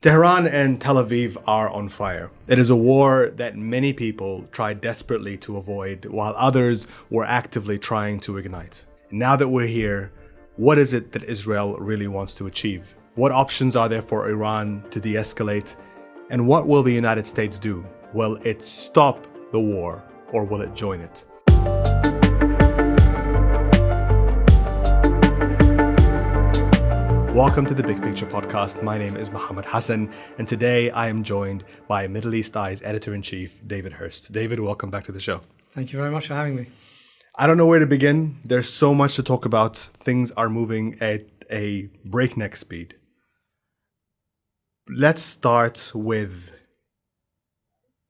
Tehran and Tel Aviv are on fire. It is a war that many people tried desperately to avoid, while others were actively trying to ignite. Now that we're here, what is it that Israel really wants to achieve? What options are there for Iran to de-escalate? And what will the United States do? Will it stop the war, or will it join it? Welcome to the Big Picture Podcast. My name is Mohammed Hassan, and today I am joined by Middle East Eye's Editor-in-Chief, David Hearst. David, welcome back to the show. Thank you very much for having me. I don't know where to begin. There's so much to talk about. Things are moving at a breakneck speed. Let's start with,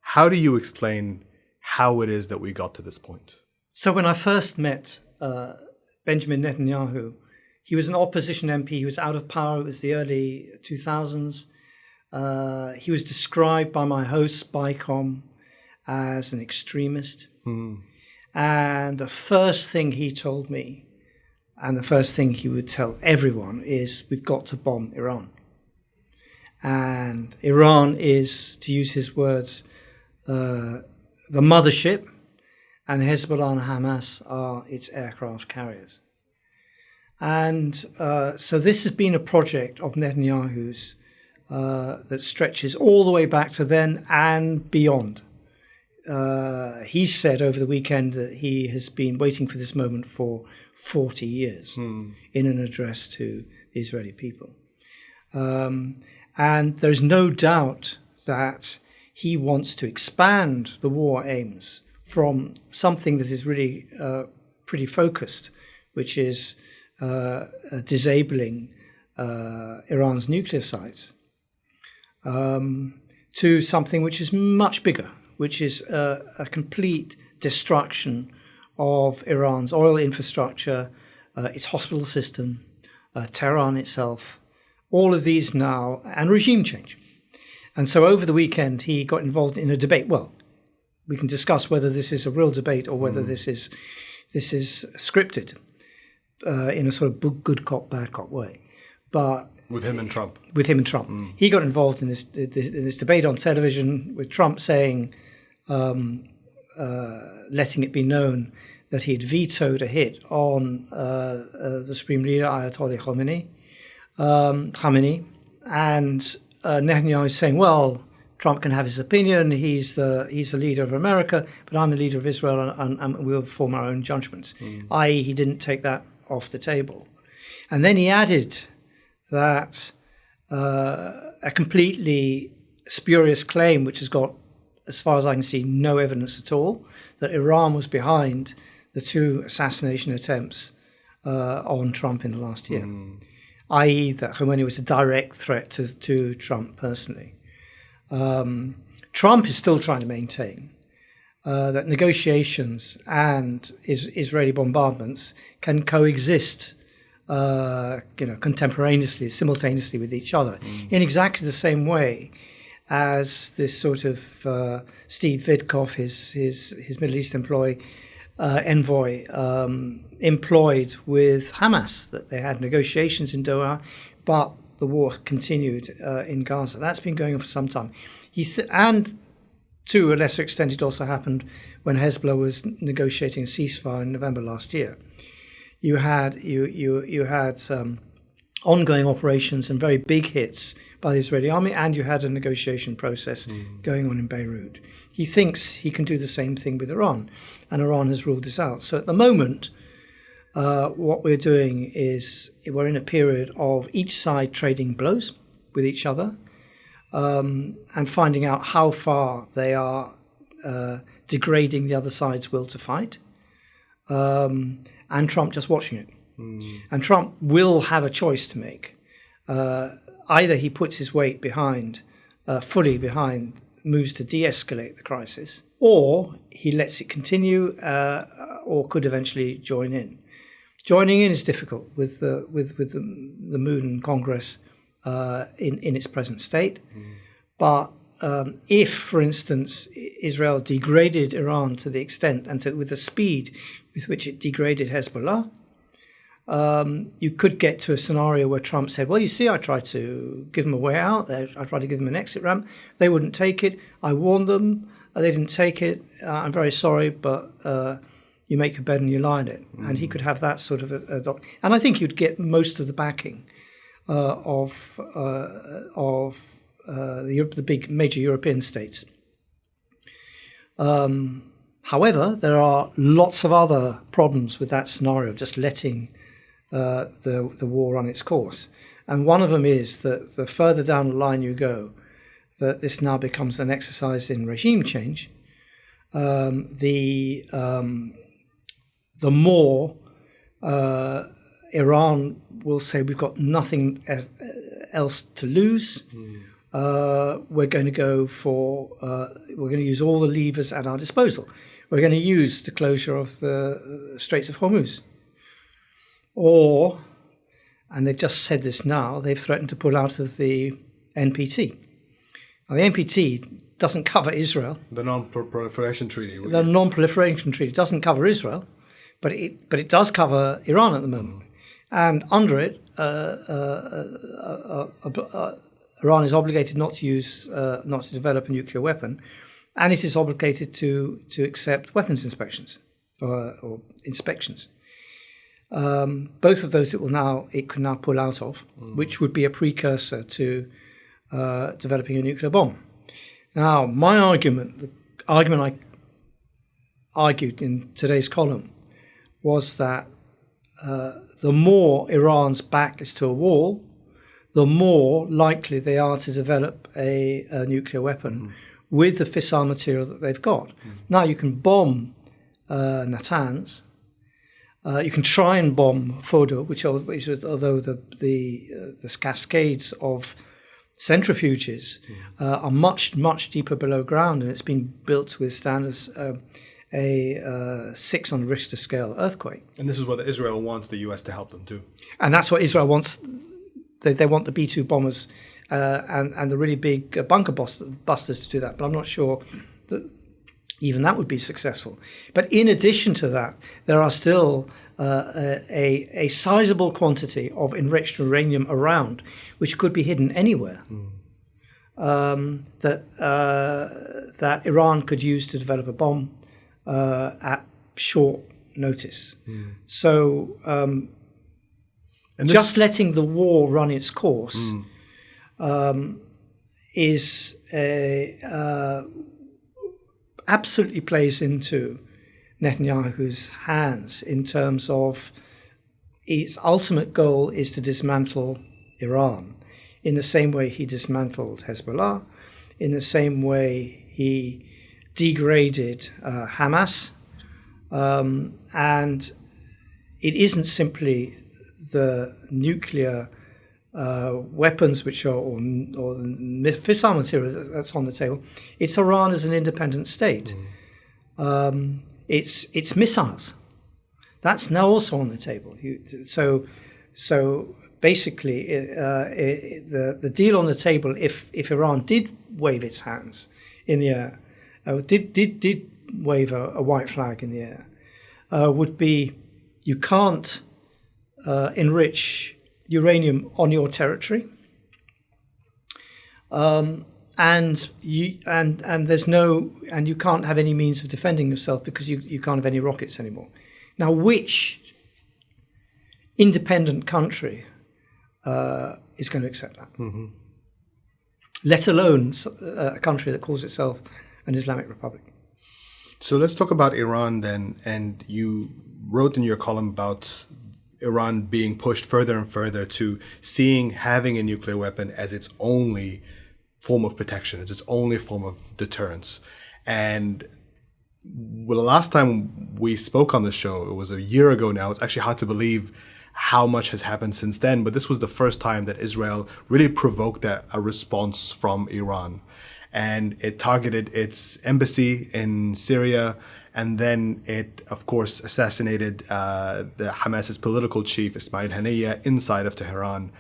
how do you explain how it is that we got to this point? So when I first met Benjamin Netanyahu, he was an opposition MP. He was out of power. It was the early 2000s. He was described by my host, BICOM, as an extremist. And the first thing he told me, and the first thing he would tell everyone, is we've got to bomb Iran. And Iran is, to use his words, the mothership, and Hezbollah and Hamas are its aircraft carriers. And so this has been a project of Netanyahu's that stretches all the way back to then and beyond. He said over the weekend that he has been waiting for this moment for 40 years in an address to the Israeli people. And there's no doubt that he wants to expand the war aims from something that is really pretty focused, which is disabling Iran's nuclear sites, to something which is much bigger, which is a complete destruction of Iran's oil infrastructure, its hospital system, Tehran itself, all of these now, and regime change. And so over the weekend, he got involved in a debate. Well, we can discuss whether this is a real debate or whether this is scripted. In a sort of good cop, bad cop way. But with him and Trump. He got involved in this debate on television with Trump saying, letting it be known that he had vetoed a hit on the Supreme Leader, Ayatollah Khamenei. And Netanyahu is saying, well, Trump can have his opinion, he's the leader of America, but I'm the leader of Israel, and we'll form our own judgments. I.e., he didn't take that off the table. And then he added that a completely spurious claim, which has got, as far as I can see, no evidence at all, that Iran was behind the two assassination attempts on Trump in the last year, i.e. that Khamenei was a direct threat to Trump personally. Trump is still trying to maintain that negotiations and Israeli bombardments can coexist, contemporaneously, simultaneously with each other, in exactly the same way as this sort of Steve Witkoff, his Middle East envoy, employed with Hamas, that they had negotiations in Doha, but the war continued in Gaza. That's been going on for some time. And to a lesser extent, it also happened when Hezbollah was negotiating a ceasefire in November last year. You had ongoing operations and very big hits by the Israeli army, and you had a negotiation process going on in Beirut. He thinks he can do the same thing with Iran, and Iran has ruled this out. So at the moment, what we're doing is we're in a period of each side trading blows with each other, and finding out how far they are degrading the other side's will to fight, and Trump just watching it. And Trump will have a choice to make. Either he puts his weight fully behind, moves to de-escalate the crisis, or he lets it continue, or could eventually join in. Joining in is difficult with the mood in Congress in its present state. But if, for instance, Israel degraded Iran to the extent and with the speed with which it degraded Hezbollah, you could get to a scenario where Trump said, well, you see, I tried to give them a way out. I tried to give them an exit ramp. They wouldn't take it. I warned them. They didn't take it. I'm very sorry, but you make your bed and you lie in it. And he could have that sort of and I think you'd get most of the backing of the big major European states. However, there are lots of other problems with that scenario, just letting the war run its course. And one of them is that the further down the line you go, that this now becomes an exercise in regime change, the more Iran will say we've got nothing else to lose. We're going to go for we're going to use all the levers at our disposal. We're going to use the closure of the Straits of Hormuz. Or, and they've just said this now, they've threatened to pull out of the NPT. Now, the NPT doesn't cover Israel. The Non-Proliferation Treaty. The Non-Proliferation Treaty doesn't cover Israel, but it does cover Iran at the moment. And under it, Iran is obligated not to develop a nuclear weapon, and it is obligated to accept weapons inspections or inspections. Both of those it could now pull out of, which would be a precursor to developing a nuclear bomb. Now, my argument, the argument I argued in today's column, was that the more Iran's back is to a wall, the more likely they are to develop a nuclear weapon with the fissile material that they've got. Now, you can bomb Natanz. You can try and bomb Fordo, which although the cascades of centrifuges are much, much deeper below ground, and it's been built to withstand a 6 on the Richter scale earthquake. And this is what Israel wants the US to help them too. And that's what Israel wants. They want the B-2 bombers and the really big bunker busters to do that. But I'm not sure that even that would be successful. But in addition to that, there are still a sizable quantity of enriched uranium around, which could be hidden anywhere, that Iran could use to develop a bomb at short notice. So just letting the war run its course is absolutely plays into Netanyahu's hands in terms of its ultimate goal is to dismantle Iran in the same way he dismantled Hezbollah, in the same way he degraded Hamas, and it isn't simply the nuclear weapons or fissile material that's on the table. It's Iran as an independent state. It's missiles. That's now also on the table. So basically, the deal on the table, if Iran did wave its hands in the air, did wave a white flag in the air, would be you can't enrich uranium on your territory, and you can't have any means of defending yourself because you can't have any rockets anymore. Now, which independent country is going to accept that? Let alone a country that calls itself an Islamic Republic. So let's talk about Iran then. And you wrote in your column about Iran being pushed further and further to seeing having a nuclear weapon as its only form of protection, as its only form of deterrence. And well, the last time we spoke on this show, it was a year ago now. It's actually hard to believe how much has happened since then. But this was the first time that Israel really provoked a response from Iran. And it targeted its embassy in Syria. And then it, of course, assassinated the Hamas's political chief, Ismail Haniyeh, inside of Tehran.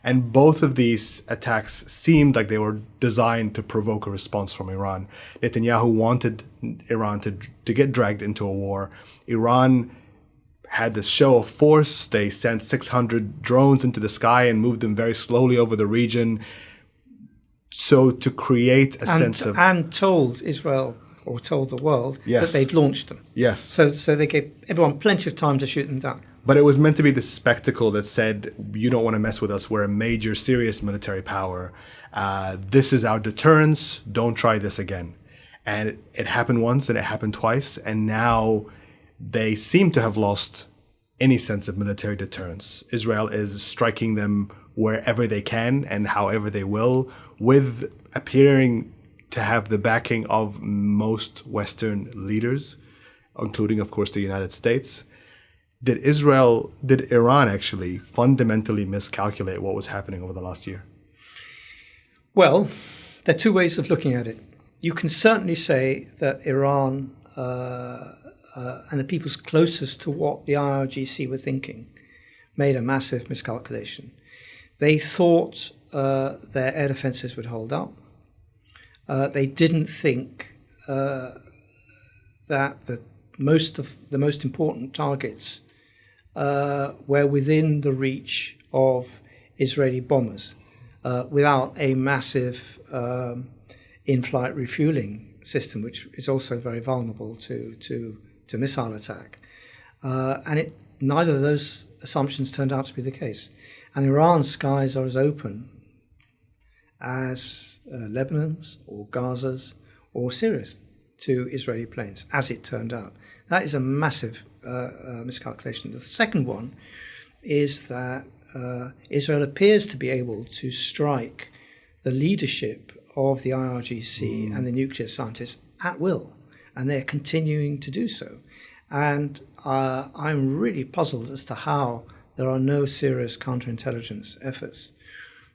And both of these attacks seemed like they were designed to provoke a response from Iran. Netanyahu wanted Iran to get dragged into a war. Iran had this show of force. They sent 600 drones into the sky and moved them very slowly over the region. So to create a sense of... And told Israel, or told the world, Yes. that they'd launched them. Yes. So they gave everyone plenty of time to shoot them down. But it was meant to be this spectacle that said, you don't want to mess with us. We're a major, serious military power. This is our deterrence. Don't try this again. And it happened once and it happened twice. And now they seem to have lost any sense of military deterrence. Israel is striking them wherever they can and however they will, with appearing to have the backing of most Western leaders, including, of course, the United States. Did Iran actually fundamentally miscalculate what was happening over the last year? Well, there are two ways of looking at it. You can certainly say that Iran and the peoples closest to what the IRGC were thinking made a massive miscalculation. They thought their air defenses would hold up. They didn't think that the most important targets were within the reach of Israeli bombers without a massive in-flight refueling system, which is also very vulnerable to missile attack. And neither of those assumptions turned out to be the case. And Iran's skies are as open as Lebanon's or Gaza's or Syria's to Israeli planes, as it turned out. That is a massive miscalculation. The second one is that Israel appears to be able to strike the leadership of the IRGC and the nuclear scientists at will, and they're continuing to do so. And I'm really puzzled as to how there are no serious counterintelligence efforts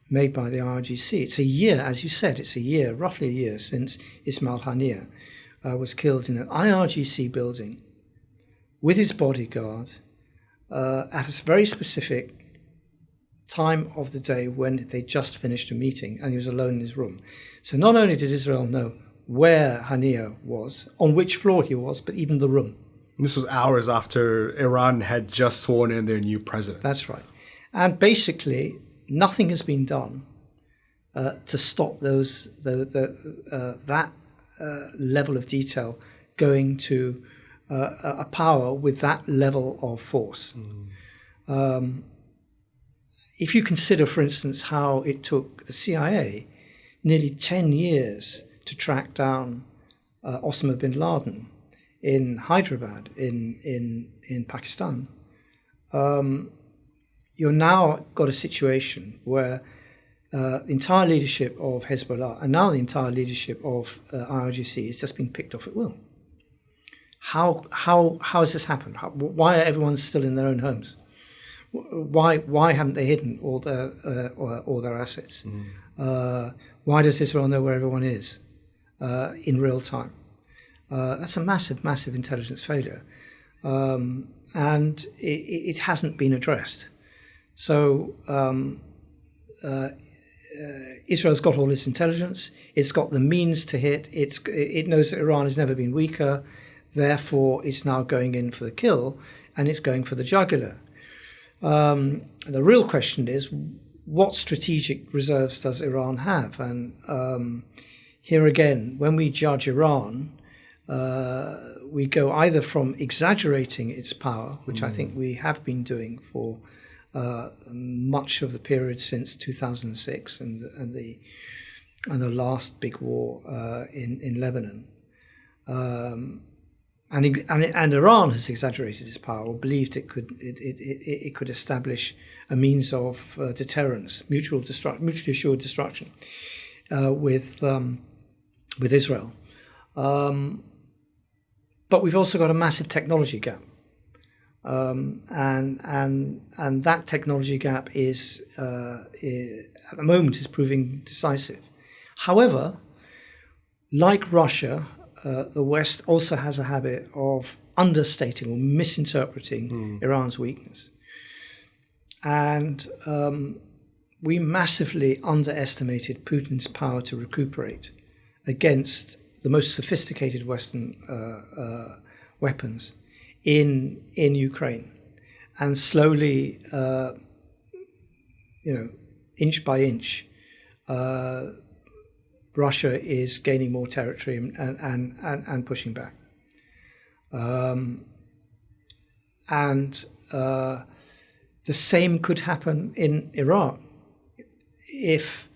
made by the IRGC. It's a year, as you said, roughly a year since Ismail Haniyeh was killed in an IRGC building with his bodyguard at a very specific time of the day when they just finished a meeting and he was alone in his room. So not only did Israel know where Haniyeh was, on which floor he was, but even the room. This was hours after Iran had just sworn in their new president. That's right. And basically, nothing has been done to stop that level of detail going to a power with that level of force. If you consider, for instance, how it took the CIA nearly 10 years to track down Osama bin Laden in Hyderabad, in Pakistan, you're now got a situation where the entire leadership of Hezbollah and now the entire leadership of IRGC is just being picked off at will. How has this happened? Why are everyone still in their own homes? Why haven't they hidden all their assets? Why does Israel know where everyone is in real time? That's a massive intelligence failure, and it hasn't been addressed. So Israel's got all this intelligence. It's got the means to hit. It knows that Iran has never been weaker. Therefore, it's now going in for the kill, and it's going for the jugular. The real question is, what strategic reserves does Iran have? And here again, when we judge Iran, we go either from exaggerating its power, which I think we have been doing for much of the period since 2006 and the last big war in Lebanon. And Iran has exaggerated its power, or believed it could establish a means of deterrence, mutually assured destruction with Israel. But we've also got a massive technology gap, and that technology gap is at the moment is proving decisive. However, like Russia, the West also has a habit of understating or misinterpreting Iran's weakness. And we massively underestimated Putin's power to recuperate against the most sophisticated Western weapons in Ukraine. and slowly, inch by inch, Russia is gaining more territory and pushing back. The same could happen in Iraq if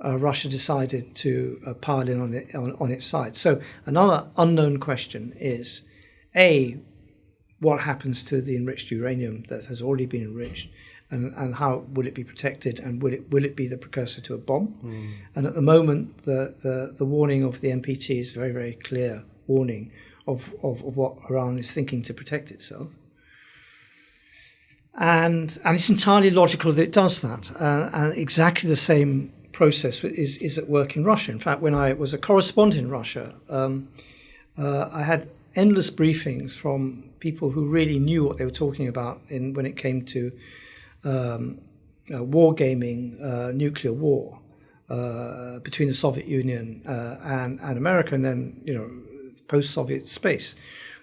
Russia decided to pile in on its side. So another unknown question is, A, what happens to the enriched uranium that has already been enriched, and how will it be protected, and will it be the precursor to a bomb? And at the moment, the warning of the NPT is a very, very clear warning of what Iran is thinking to protect itself. And it's entirely logical that it does that. And exactly the same process is at work in Russia. In fact, when I was a correspondent in Russia, I had endless briefings from people who really knew what they were talking about when it came to wargaming, nuclear war between the Soviet Union and America, and then post-Soviet space.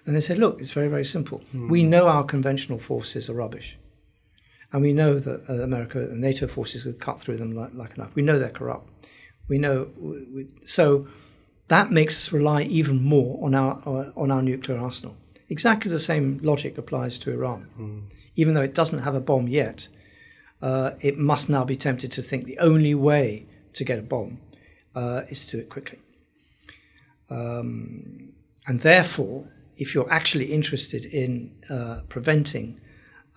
And they said, look, it's very, very simple. We know our conventional forces are rubbish. And we know that America and NATO forces would cut through them like a knife. We know they're corrupt. We know. So that makes us rely even more on our nuclear arsenal. Exactly the same logic applies to Iran. Even though it doesn't have a bomb yet, it must now be tempted to think the only way to get a bomb is to do it quickly. And therefore, if you're actually interested in preventing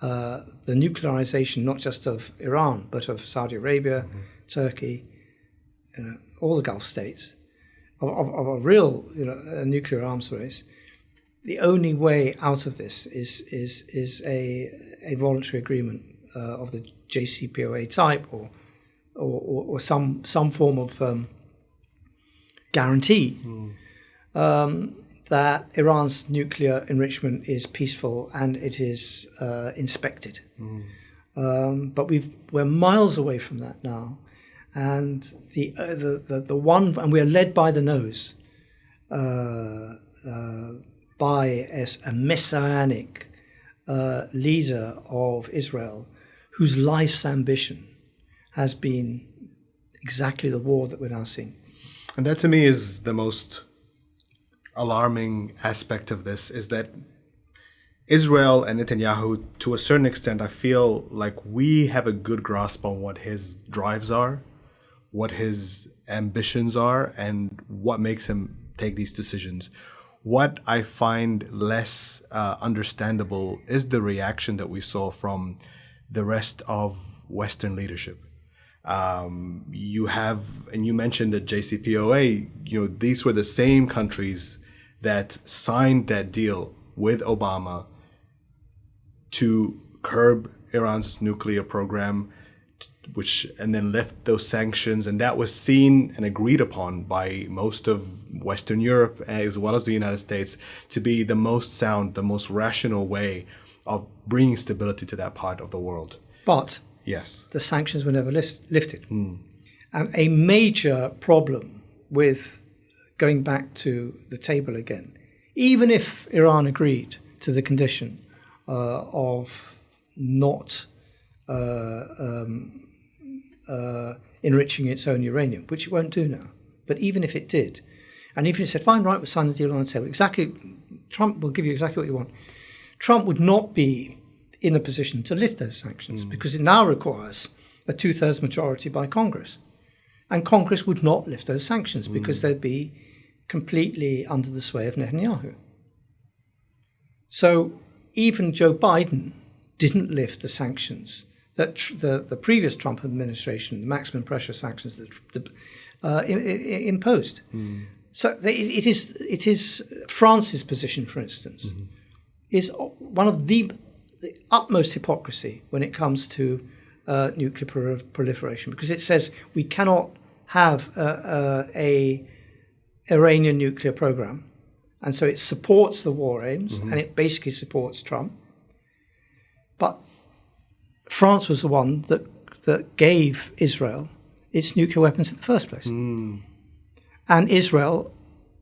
the nuclearization, not just of Iran, but of Saudi Arabia, Turkey, all the Gulf states, of a real nuclear arms race, the only way out of this is a voluntary agreement of the JCPOA type, or some form of guarantee that Iran's nuclear enrichment is peaceful and it is inspected. But we're miles away from that now, and the one, and we're led by the nose by a messianic leader of Israel, whose life's ambition has been exactly the war that we're now seeing. And that to me is the most alarming aspect of this, is that Israel and Netanyahu, to a certain extent, I feel like we have a good grasp on what his drives are, what his ambitions are, and what makes him take these decisions. What I find less understandable is the reaction that we saw from the rest of Western leadership. You have, and you mentioned the JCPOA, these were the same countries that signed that deal with Obama to curb Iran's nuclear program, and then lift those sanctions, and that was seen and agreed upon by most of Western Europe as well as the United States to be the most sound, the most rational way of bringing stability to that part of the world. But yes, the sanctions were never lifted. And a major problem with going back to the table again, even if Iran agreed to the condition of not enriching its own uranium, which it won't do now, but even if it did, and even if it said, fine, right, we'll sign the deal on the table, Trump will give you exactly what you want, Trump would not be in a position to lift those sanctions because it now requires a 2/3 majority by Congress. And Congress would not lift those sanctions because they'd be completely under the sway of Netanyahu. So even Joe Biden didn't lift the sanctions that the previous Trump administration, the maximum pressure sanctions that imposed. So it is France's position, for instance, is one of the utmost hypocrisy when it comes to nuclear proliferation, because it says we cannot have a Iranian nuclear program, and so it supports the war aims and it basically supports Trump. But France was the one that gave Israel its nuclear weapons in the first place. And Israel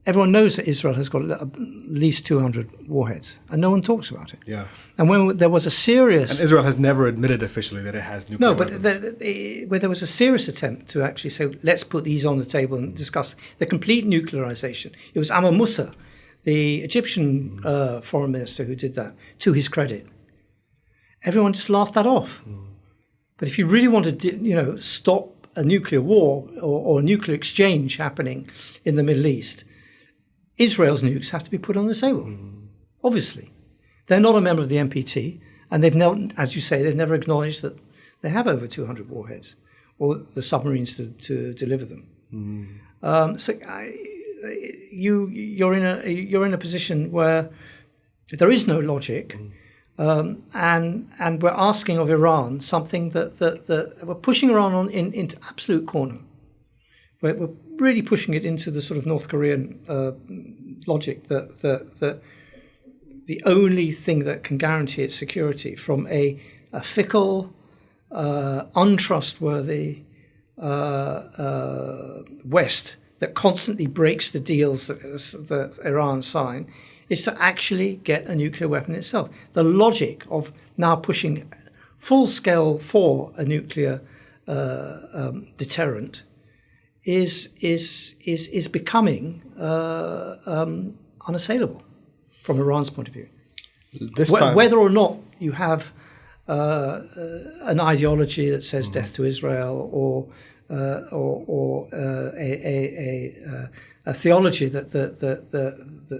everyone knows that Israel has got at least 200 warheads, and no one talks about it. Yeah. And when there was a serious... And Israel has never admitted officially that it has nuclear weapons. where there was a serious attempt to actually say, let's put these on the table and discuss the complete nuclearization. It was Amr Moussa, the Egyptian foreign minister, who did that, to his credit. Everyone just laughed that off. But if you really want to, stop a nuclear war or a nuclear exchange happening in the Middle East, Israel's nukes have to be put on the table, obviously. They're not a member of the NPT, and they've never, as you say, they've never acknowledged that they have over 200 warheads or the submarines to deliver them. You're in a position where there is no logic, and we're asking of Iran something that we're pushing Iran into absolute corner. We're really pushing it into the sort of North Korean logic that the only thing that can guarantee its security from a fickle, untrustworthy West that constantly breaks the deals that Iran sign is to actually get a nuclear weapon itself. The logic of now pushing full scale for a nuclear deterrent is becoming unassailable from Iran's point of view. Whether or not you have an ideology that says death to Israel or a theology that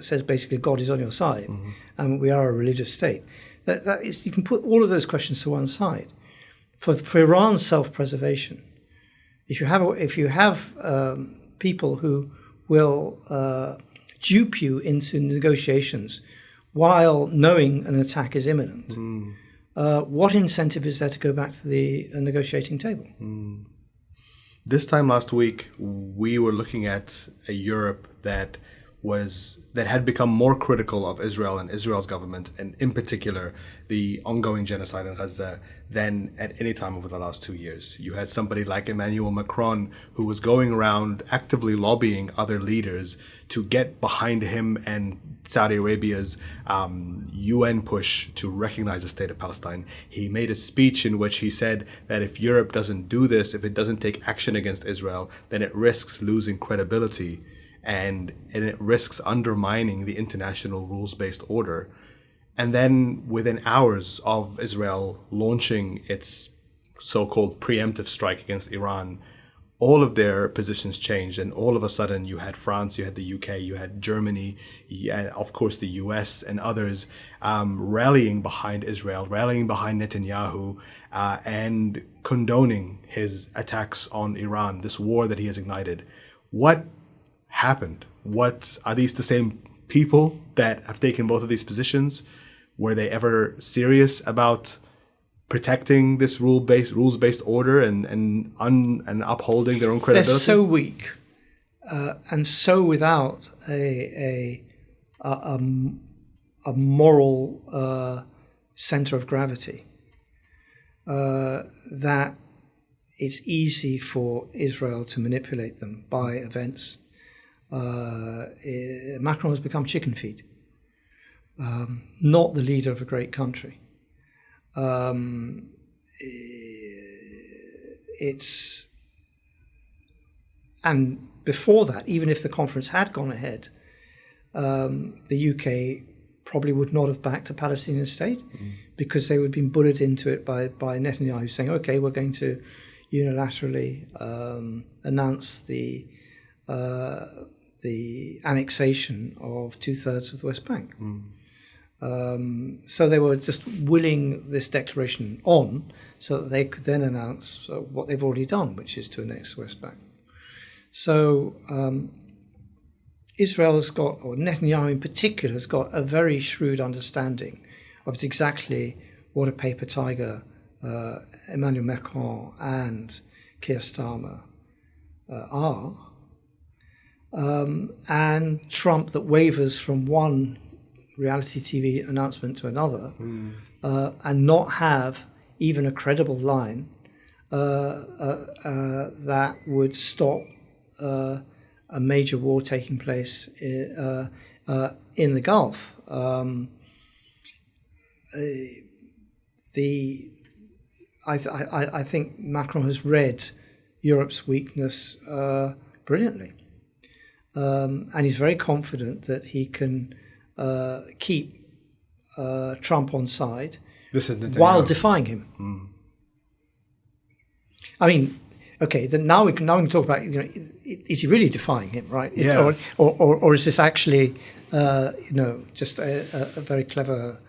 says basically God is on your side and we are a religious state, that is, you can put all of those questions to one side. For Iran's self-preservation, if you have people who will dupe you into negotiations while knowing an attack is imminent, what incentive is there to go back to the negotiating table? This time last week, we were looking at a Europe that had become more critical of Israel and Israel's government, and in particular, the ongoing genocide in Gaza, than at any time over the last 2 years. You had somebody like Emmanuel Macron, who was going around actively lobbying other leaders to get behind him and Saudi Arabia's UN push to recognize the state of Palestine. He made a speech in which he said that if Europe doesn't do this, if it doesn't take action against Israel, then it risks losing credibility and it risks undermining the international rules-based order. And then within hours of Israel launching its so-called preemptive strike against Iran, all of their positions changed, and all of a sudden you had France, you had the UK, you had Germany, and of course the US and others rallying behind Israel, rallying behind Netanyahu, and condoning his attacks on Iran, this war that he has ignited. What happened? What are these the same people that have taken both of these positions? Were they ever serious about protecting this rules-based order and upholding their own credibility? They're so weak, and so without a moral center of gravity that it's easy for Israel to manipulate them by events. Macron has become chicken feed, not the leader of a great country. And before that, even if the conference had gone ahead, the UK probably would not have backed a Palestinian state because they would have been bullied into it by Netanyahu saying, okay, we're going to unilaterally announce the annexation of 2/3 of the West Bank. So they were just willing this declaration on so that they could then announce what they've already done, which is to annex the West Bank. So Israel has got, or Netanyahu in particular, has got a very shrewd understanding of exactly what a paper tiger Emmanuel Macron and Keir Starmer are. And Trump that wavers from one reality TV announcement to another and not have even a credible line that would stop a major war taking place in the Gulf. I think Macron has read Europe's weakness brilliantly, and he's very confident that he can keep Trump on side while defying him. I mean, okay, then now we can talk about, is he really defying him, right? Yeah. Or is this actually just a very clever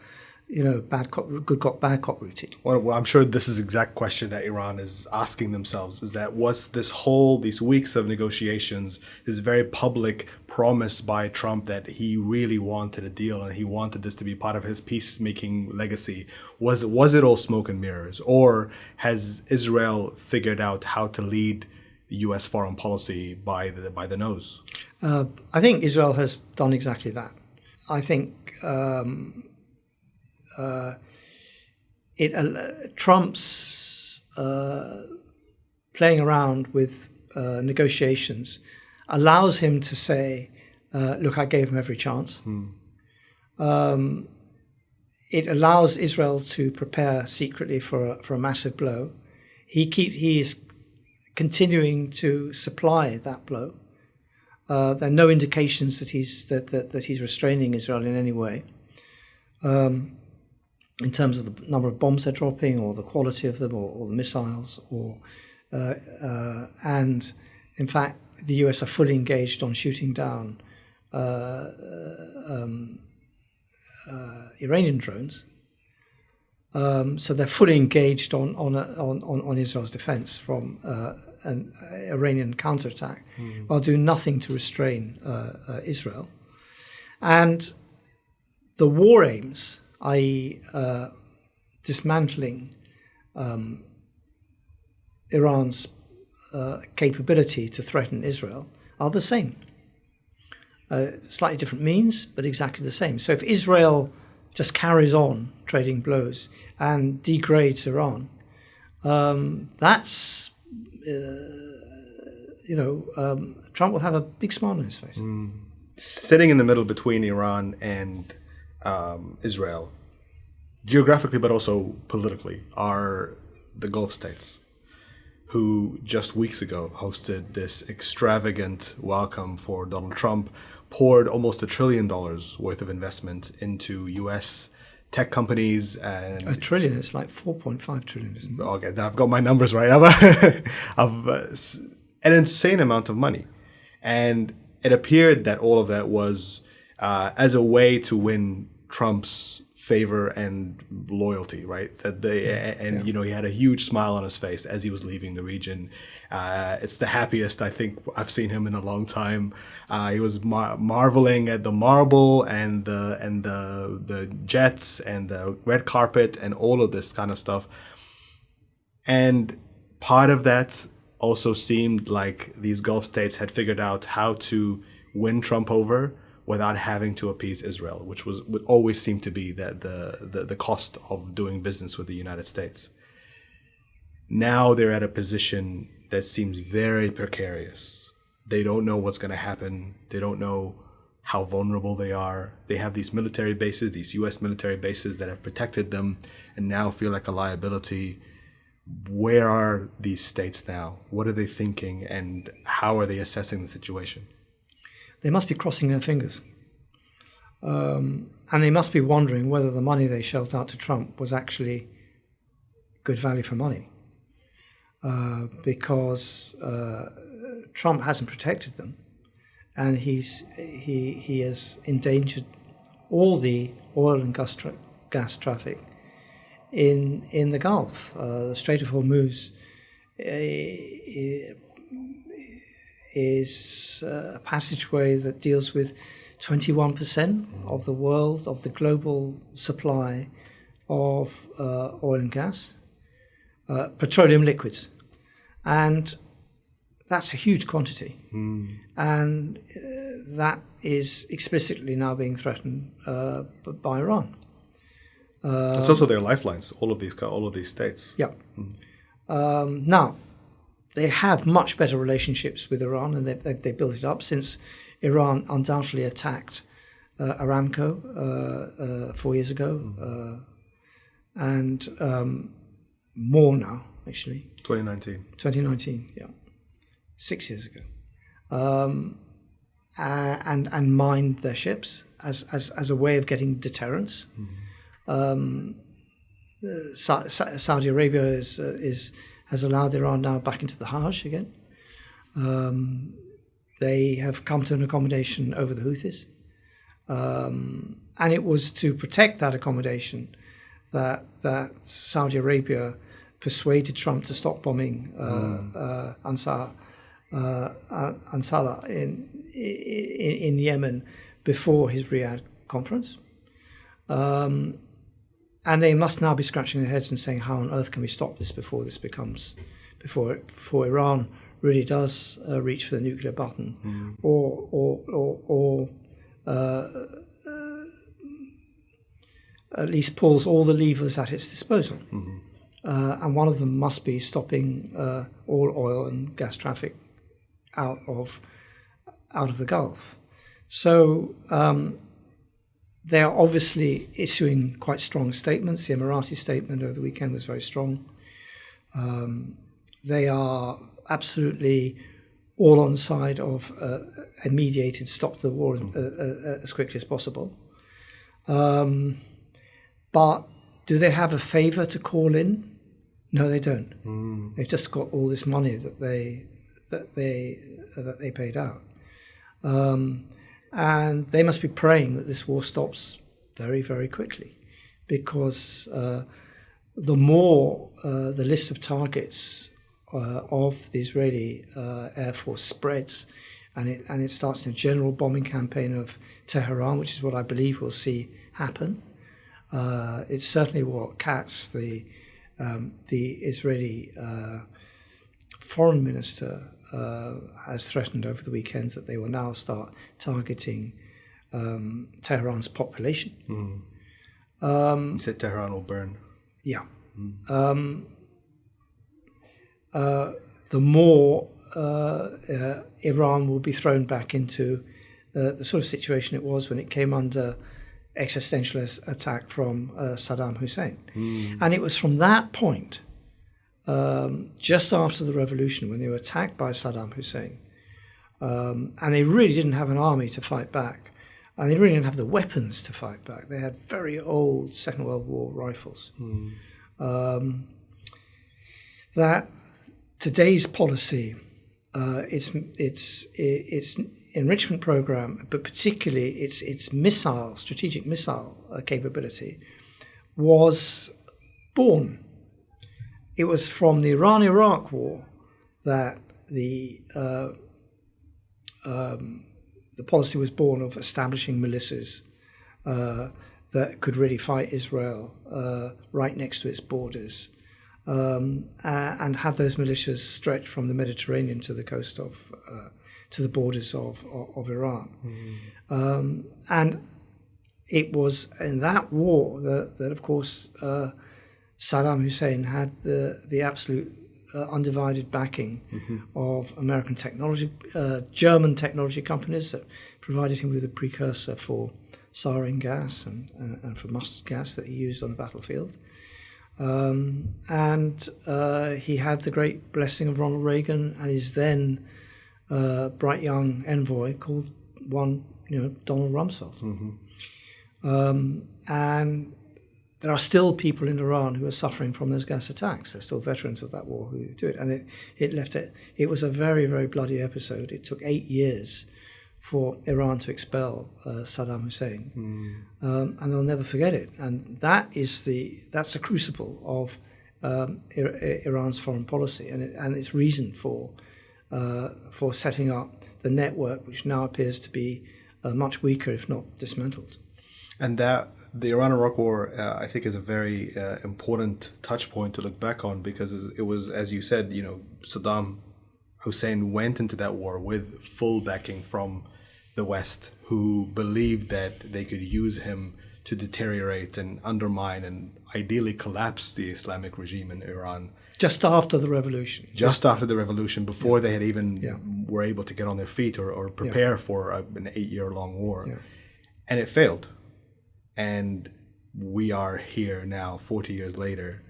good cop, bad cop routine? Well, I'm sure this is the exact question that Iran is asking themselves, is that was these weeks of negotiations, this very public promise by Trump that he really wanted a deal and he wanted this to be part of his peacemaking legacy, was it all smoke and mirrors? Or has Israel figured out how to lead the U.S. foreign policy by the nose? I think Israel has done exactly that. I think Trump's playing around with negotiations allows him to say, look, I gave him every chance. It allows Israel to prepare secretly for a massive blow. He is continuing to supply that blow. There are no indications that he's restraining Israel in any way. In terms of the number of bombs they're dropping, or the quality of them, or the missiles, and in fact, the US are fully engaged on shooting down Iranian drones. So they're fully engaged on Israel's defense from an Iranian counterattack, while doing nothing to restrain Israel. And the war aims, i.e. dismantling Iran's capability to threaten Israel, are the same. Slightly different means, but exactly the same. So if Israel just carries on trading blows and degrades Iran, that's, Trump will have a big smile on his face. Sitting in the middle between Iran and Israel, geographically but also politically, are the Gulf states, who just weeks ago hosted this extravagant welcome for Donald Trump, poured almost $1 trillion worth of investment into U.S. tech companies. And $1 trillion, it's like 4.5 trillion, isn't it? Okay, I've got my numbers right. I've an insane amount of money. And it appeared that all of that was as a way to win Trump's favor and loyalty, right? He had a huge smile on his face as he was leaving the region. It's the happiest I think I've seen him in a long time. He was marveling at the marble and the jets and the red carpet and all of this kind of stuff. And part of that also seemed like these Gulf states had figured out how to win Trump over without having to appease Israel, which would always seem to be the cost of doing business with the United States. Now they're at a position that seems very precarious. They don't know what's going to happen. They don't know how vulnerable they are. They have these military bases, these U.S. military bases that have protected them and now feel like a liability. Where are these states now? What are they thinking, and how are they assessing the situation? They must be crossing their fingers. And they must be wondering whether the money they shelled out to Trump was actually good value for money. Because Trump hasn't protected them, and he has endangered all the oil and gas traffic in the Gulf. The Strait of Hormuz is a passageway that deals with 21% of the global supply of oil and gas, petroleum liquids. And that's a huge quantity. And that is explicitly now being threatened by Iran. It's also their lifelines, all of these states. Yeah. Now, they have much better relationships with Iran, and they built it up since Iran undoubtedly attacked Aramco 4 years ago, and more now, actually. 2019, yeah. 6 years ago. And mined their ships as a way of getting deterrence. Saudi Arabia has allowed Iran now back into the Hajj again. They have come to an accommodation over the Houthis. And it was to protect that accommodation that Saudi Arabia persuaded Trump to stop bombing Ansala in Yemen before his Riyadh conference. And they must now be scratching their heads and saying, how on earth can we stop this before Iran really does reach for the nuclear button, or at least pulls all the levers at its disposal. And one of them must be stopping all oil and gas traffic out of the Gulf. So they are obviously issuing quite strong statements. The Emirati statement over the weekend was very strong. They are absolutely all on the side of a mediated stop to the war as quickly as possible. But do they have a favor to call in? No, they don't. They've just got all this money that they paid out. And they must be praying that this war stops very, very quickly, because the more the list of targets of the Israeli Air Force spreads, and it starts a general bombing campaign of Tehran, which is what I believe we'll see happen. It's certainly what Katz, the Israeli foreign minister, has threatened over the weekend, that they will now start targeting Tehran's population. You said Tehran will burn. Yeah. The more Iran will be thrown back into the sort of situation it was when it came under existential attack from Saddam Hussein. And it was from that point, just after the revolution, when they were attacked by Saddam Hussein, and they really didn't have an army to fight back, and they really didn't have the weapons to fight back. They had very old Second World War rifles. That today's policy, its enrichment program, but particularly its strategic missile capability, was born. It was from the Iran-Iraq war that the policy was born of establishing militias that could really fight Israel right next to its borders, and have those militias stretch from the Mediterranean to the coast of to the borders of Iran. And it was in that war that of course, Saddam Hussein had the absolute undivided backing of American technology, German technology companies that provided him with a precursor for sarin gas and for mustard gas that he used on the battlefield. And he had the great blessing of Ronald Reagan and his then bright young envoy called Donald Rumsfeld. And there are still people in Iran who are suffering from those gas attacks. They're still veterans of that war who do it. And it was a very, very bloody episode. It took 8 years for Iran to expel Saddam Hussein. And they'll never forget it. And that's a crucible of Iran's foreign policy and its reason for setting up the network, which now appears to be much weaker, if not dismantled. And that the Iran-Iraq War, I think, is a very important touch point to look back on, because it was, as you said, Saddam Hussein went into that war with full backing from the West, who believed that they could use him to deteriorate and undermine and ideally collapse the Islamic regime in Iran. Just after the revolution. Just after the revolution, before they had even were able to get on their feet or prepare for an 8-year-long war. Yeah. And it failed. And we are here now, 40 years later,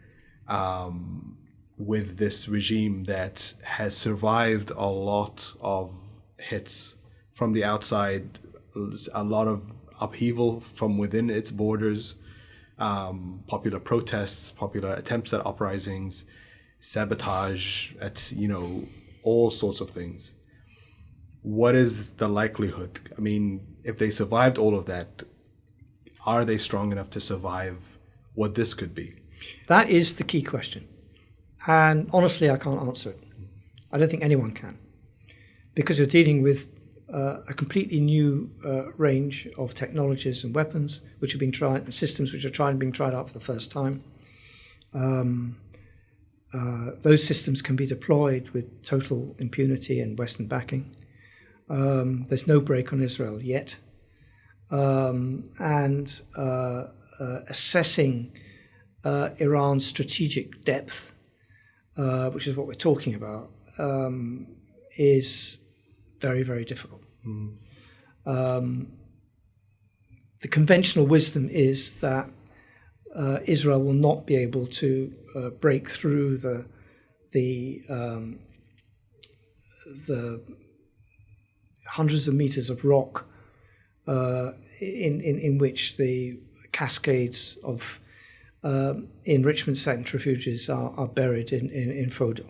with this regime that has survived a lot of hits from the outside, a lot of upheaval from within its borders, popular protests, popular attempts at uprisings, sabotage, at all sorts of things. What is the likelihood? I mean, if they survived all of that, are they strong enough to survive what this could be? That is the key question. And honestly, I can't answer it. I don't think anyone can. Because you're dealing with a completely new range of technologies and weapons which have been tried, systems which are being tried out for the first time. Those systems can be deployed with total impunity and Western backing. There's no break on Israel yet. And assessing Iran's strategic depth, which is what we're talking about, is very, very difficult. The conventional wisdom is that Israel will not be able to break through the hundreds of meters of rock in which the cascades of enrichment centrifuges are buried in Fodor.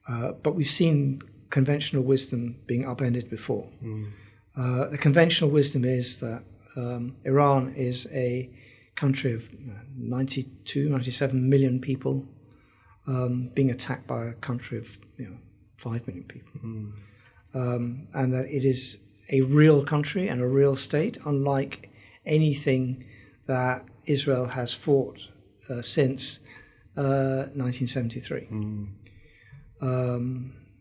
But we've seen conventional wisdom being upended before. The conventional wisdom is that Iran is a country of 92, 97 million people being attacked by a country of 5 million people. And that it is a real country and a real state, unlike anything that Israel has fought since 1973.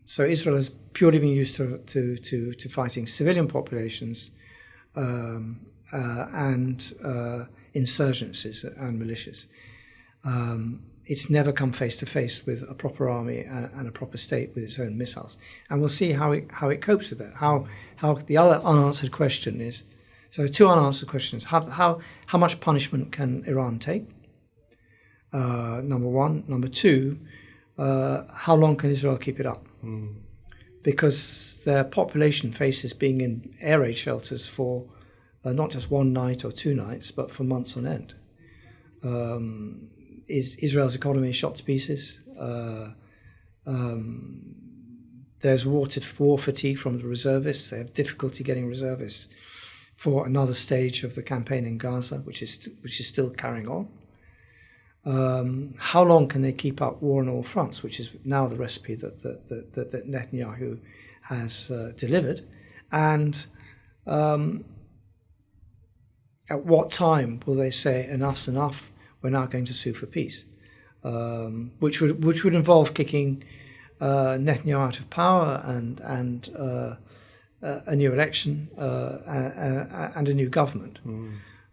So Israel has purely been used to fighting civilian populations and insurgencies and militias. It's never come face to face with a proper army and a proper state with its own missiles, and we'll see how it copes with that. How the other unanswered question is, so two unanswered questions: how much punishment can Iran take? Number one. Number two, how long can Israel keep it up? Because their population faces being in air raid shelters for not just one night or 2 nights, but for months on end. Is Israel's economy shot to pieces? There's war fatigue from the reservists. They have difficulty getting reservists for another stage of the campaign in Gaza, which is still carrying on. How long can they keep up war on all fronts, which is now the recipe that Netanyahu has delivered? And at what time will they say enough's enough? We're now going to sue for peace, which would involve kicking Netanyahu out of power and a new election and a new government.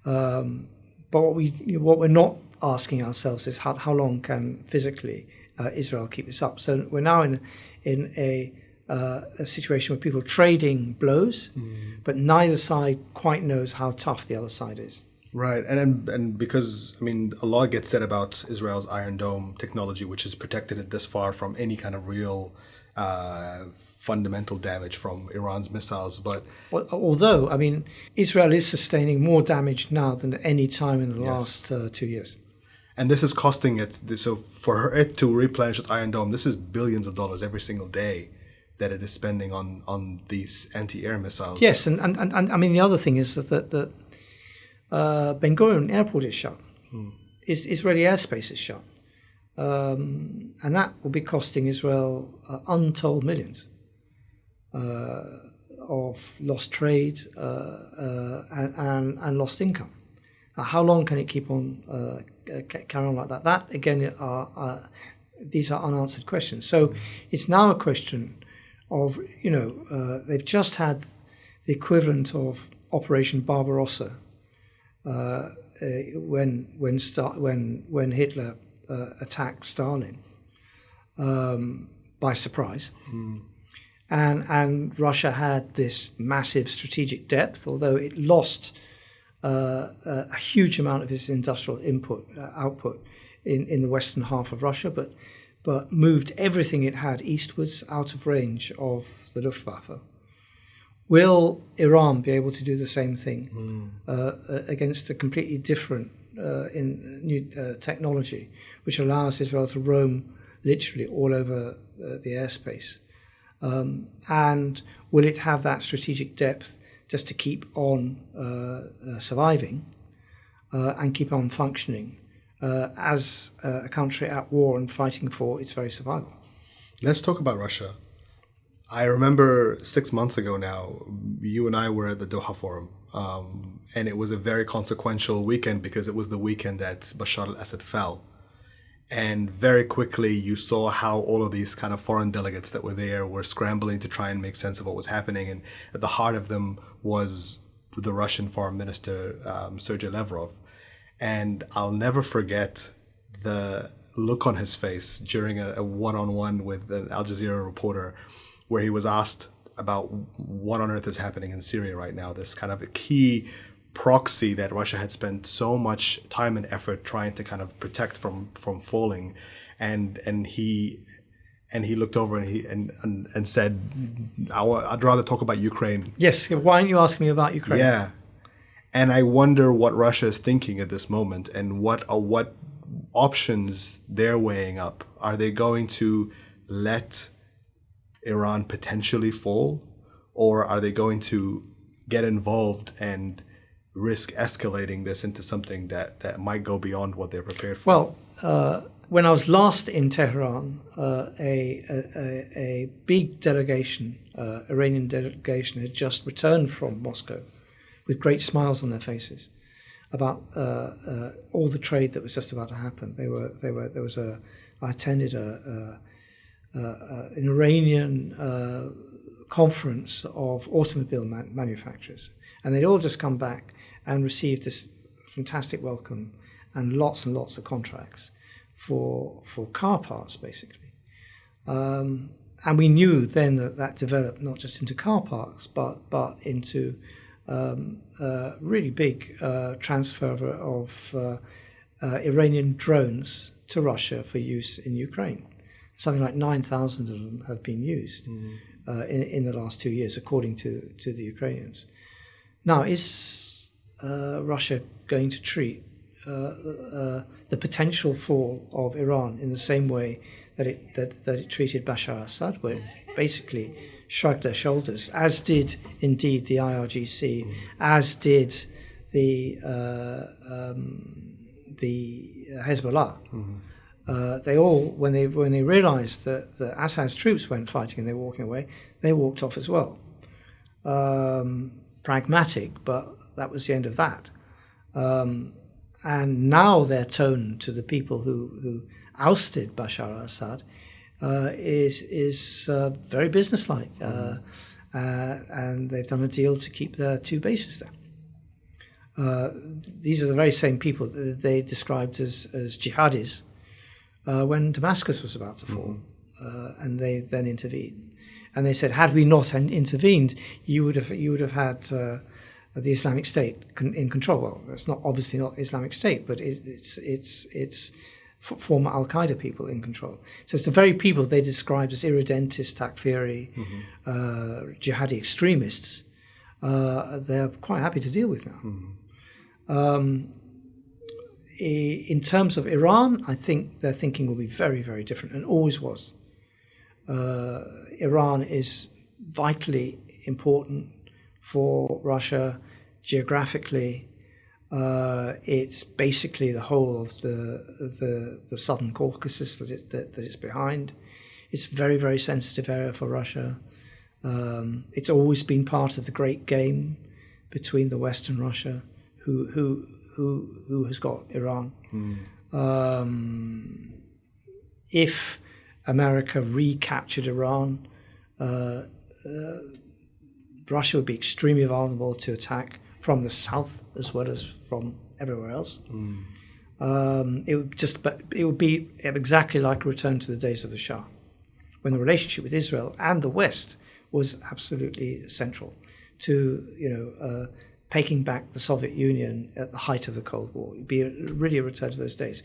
But what we're not asking ourselves is how long can physically Israel keep this up? So we're now in a situation where people are trading blows, but neither side quite knows how tough the other side is. Right, and because, I mean, a lot gets said about Israel's Iron Dome technology, which has protected it this far from any kind of real fundamental damage from Iran's missiles. But although, I mean, Israel is sustaining more damage now than at any time in the last 2 years. And this is costing it, so for it to replenish its Iron Dome, this is billions of dollars every single day that it is spending on these anti-air missiles. Yes, and I mean, the other thing is that Ben Gurion Airport is shut. Israeli airspace is shut. And that will be costing Israel untold millions of lost trade and lost income. How long can it keep on carry on like that? That, again, these are unanswered questions. So it's now a question of, they've just had the equivalent of Operation Barbarossa when Hitler attacked Stalin by surprise. And Russia had this massive strategic depth, although it lost a huge amount of its industrial output in the western half of Russia, but moved everything it had eastwards out of range of the Luftwaffe. Will Iran be able to do the same thing against a completely different new technology, which allows Israel to roam literally all over the airspace? And will it have that strategic depth just to keep on surviving and keep on functioning as a country at war and fighting for its very survival? Let's talk about Russia. I remember 6 months ago now, you and I were at the Doha Forum, and it was a very consequential weekend because it was the weekend that Bashar al-Assad fell. And very quickly you saw how all of these kind of foreign delegates that were there were scrambling to try and make sense of what was happening. And at the heart of them was the Russian Foreign Minister, Sergei Lavrov. And I'll never forget the look on his face during a one-on-one with an Al Jazeera reporter, where he was asked about what on earth is happening in Syria right now, this kind of a key proxy that Russia had spent so much time and effort trying to kind of protect from falling, and he looked over and said, "I'd rather talk about Ukraine." Yes, why aren't you asking me about Ukraine? Yeah, and I wonder what Russia is thinking at this moment, and what options they're weighing up. Are they going to let Iran potentially fall, or are they going to get involved and risk escalating this into something that might go beyond what they're prepared for? Well, when I was last in Tehran, a big delegation, Iranian delegation, had just returned from Moscow with great smiles on their faces about all the trade that was just about to happen. I attended an Iranian conference of automobile manufacturers, and they'd all just come back and received this fantastic welcome and lots of contracts for car parts, basically. And we knew then that developed not just into car parks, but into really big transfer of Iranian drones to Russia for use in Ukraine. Something like 9,000 of them have been used in the last 2 years, according to the Ukrainians. Now, is Russia going to treat the potential fall of Iran in the same way that it treated Bashar al-Assad, where it basically shrugged their shoulders, as did indeed the IRGC, as did the Hezbollah? They all, when they realised that Assad's troops weren't fighting and they were walking away, they walked off as well. Pragmatic, but that was the end of that. And now their tone to the people who ousted Bashar al-Assad is very businesslike, and they've done a deal to keep their two bases there. These are the very same people that they described as jihadis when Damascus was about to fall, and they then intervened. And they said, had we not intervened, you would have had the Islamic State in control. Well, that's obviously not Islamic State, but it's former Al Qaeda people in control. So it's the very people they described as irredentist, takfiri, jihadi extremists. They're quite happy to deal with now. In terms of Iran, I think their thinking will be very, very different, and always was. Iran is vitally important for Russia geographically. It's basically the whole of the southern Caucasus that it's behind. It's a very, very sensitive area for Russia. It's always been part of the great game between the West and Russia. Who has got Iran? If America recaptured Iran, Russia would be extremely vulnerable to attack from the south as well as from everywhere else. It would be exactly like a return to the days of the Shah, when the relationship with Israel and the West was absolutely central to taking back the Soviet Union at the height of the Cold War. It would be really a return to those days.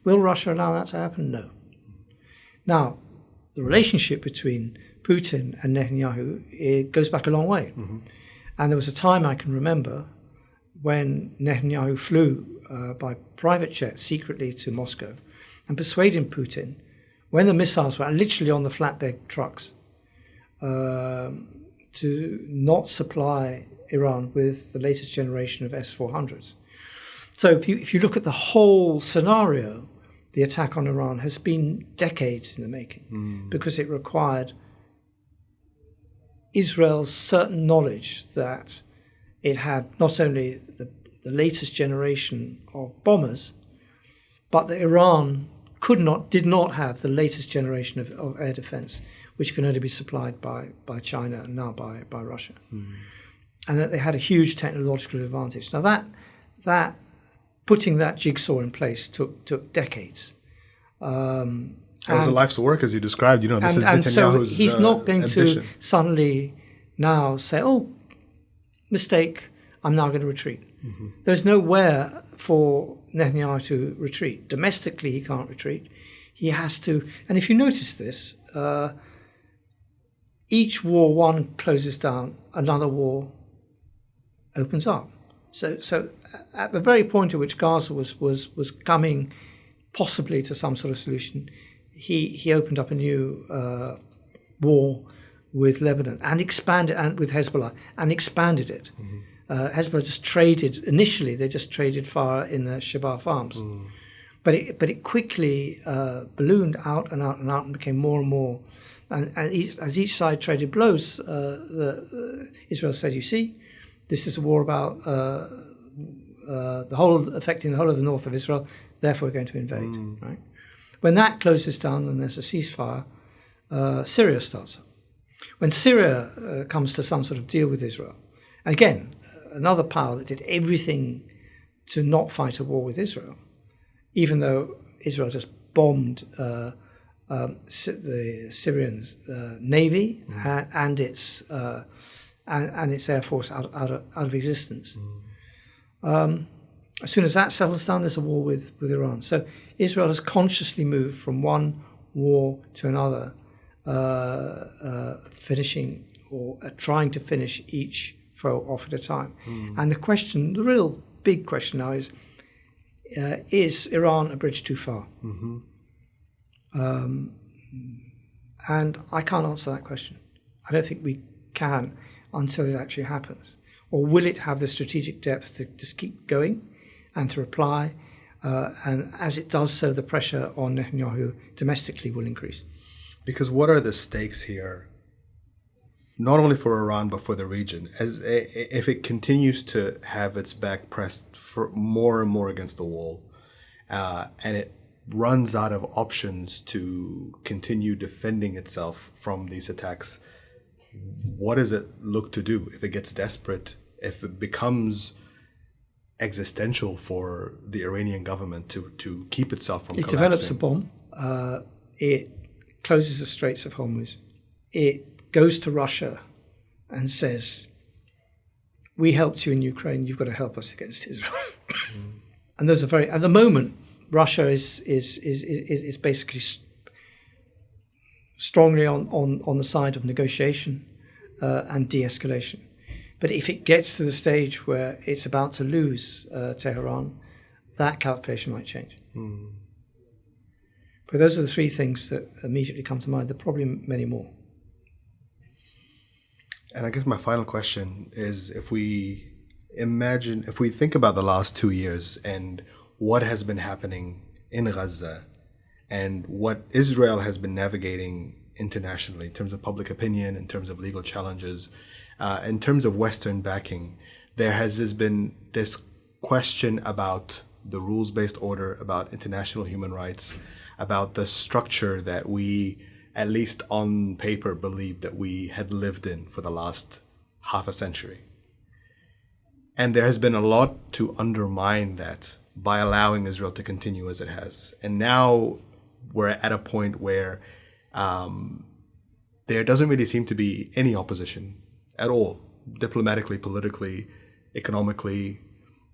Will Russia allow that to happen? No. Now, the relationship between Putin and Netanyahu, it goes back a long way. And there was a time I can remember when Netanyahu flew by private jet secretly to Moscow and persuaded Putin, when the missiles were literally on the flatbed trucks, to not supply Iran with the latest generation of S-400s. So if you look at the whole scenario, the attack on Iran has been decades in the making, because it required Israel's certain knowledge that it had not only the latest generation of bombers, but that Iran did not have the latest generation of air defense, which can only be supplied by China and now by Russia. And that they had a huge technological advantage. Now that putting that jigsaw in place took decades. It was a life's work, as you described. This is Netanyahu's so he's not going ambition. to suddenly now say, "Oh, mistake, I'm now going to retreat." There's nowhere for Netanyahu to retreat. Domestically, he can't retreat. He has to. And if you notice this, each war one closes down, another war opens up. So at the very point at which Gaza was coming possibly to some sort of solution, he opened up a new war with Lebanon and expanded, and with Hezbollah, and expanded it. Hezbollah just traded fire in the Shebaa farms. But it quickly ballooned out and out and out and became more and more. And as each side traded blows, Israel said, "You see, this is a war about affecting the whole of the north of Israel. Therefore, we're going to invade." Right? When that closes down and there's a ceasefire, Syria starts up. When Syria comes to some sort of deal with Israel, again, another power that did everything to not fight a war with Israel, even though Israel just bombed the Syrian navy and its air force out of existence. As soon as that settles down, there's a war with Iran. So Israel has consciously moved from one war to another, finishing or trying to finish each foe off at a time. And the real big question now is Iran a bridge too far? And I can't answer that question. I don't think we can until it actually happens. Or will it have the strategic depth to just keep going and to reply? And as it does so, the pressure on Netanyahu domestically will increase. Because what are the stakes here, not only for Iran, but for the region? If it continues to have its back pressed for more and more against the wall, and it runs out of options to continue defending itself from these attacks, what does it look to do if it gets desperate, if it becomes existential for the Iranian government to keep itself from collapsing? It develops a bomb. It closes the Straits of Hormuz. It goes to Russia and says, "We helped you in Ukraine. You've got to help us against Israel." And those are at the moment, Russia is basically strongly on the side of negotiation and de-escalation. But if it gets to the stage where it's about to lose Tehran, that calculation might change. But those are the three things that immediately come to mind. There are probably many more. And I guess my final question is, if we think about the last 2 years and what has been happening in Gaza and what Israel has been navigating internationally in terms of public opinion, in terms of legal challenges, in terms of Western backing, there has been this question about the rules-based order, about international human rights, about the structure that we, at least on paper, believed that we had lived in for the last half a century. And there has been a lot to undermine that by allowing Israel to continue as it has. And now we're at a point where there doesn't really seem to be any opposition at all, diplomatically, politically, economically,